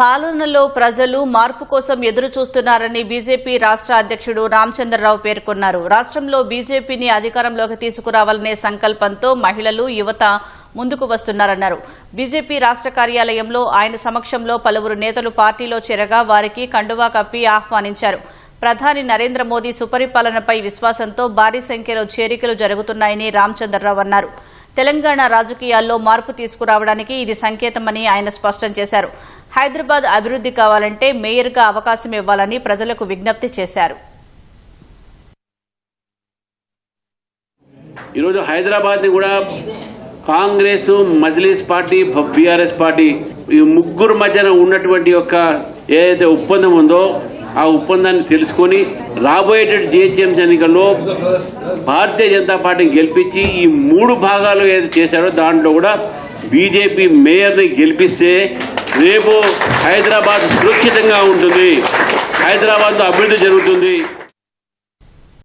పాలనలో ప్రజలు మార్పు కోసం ఎదురు చూస్తున్నారని బీజేపీ రాష్ట్ర అధ్యక్షుడు రామచంద్రరావు పేర్కొన్నారు. రాష్ట్రంలో బీజేపీని అధికారంలోకి తీసుకురావాలనే సంకల్పంతో మహిళలు, యువత ముందుకు వస్తున్నారన్నారు. బీజేపీ రాష్ట్ర కార్యాలయంలో ఆయన సమక్షంలో పలువురు నేతలు పార్టీలో చేరగా వారికి కండువా కప్పి ఆహ్వానించారు. ప్రధాని నరేంద్ర మోదీ సుపరిపాలనపై విశ్వాసంతో భారీ సంఖ్యలో చేరికలు జరుగుతున్నాయని రామచంద్రరావు అన్నారు. తెలంగాణ రాజకీయాల్లో మార్పు తీసుకురావడానికి ఇది సంకేతమని ఆయన స్పష్టం చేశారు. హైదరాబాద్ అభివృద్ధి కావాలంటే మేయర్గా అవకాశం ఇవ్వాలని ప్రజలకు విజ్ఞప్తి చేశారు. ఈరోజు హైదరాబాద్ ని కూడా Congress, Majlis party, BRS party ఈ ముగ్గురు మధ్యన ఉన్నటువంటి యొక్క ఏదైతే ఒప్పందం ఉందో ఆ ఒప్పందాన్ని తెలుసుకొని రాబోయేటటువంటి జీహెచ్ఎంసీ ఎన్నికల్లో భారతీయ జనతా పార్టీని గెలిపించి ఈ 3 భాగాలు ఏదైతే చేశారో దాంట్లో కూడా బీజేపీ మేయర్ని గెలిపిస్తే రేపు హైదరాబాద్ సురక్షితంగా ఉంటుంది, హైదరాబాద్లో అభివృద్ధి జరుగుతుంది.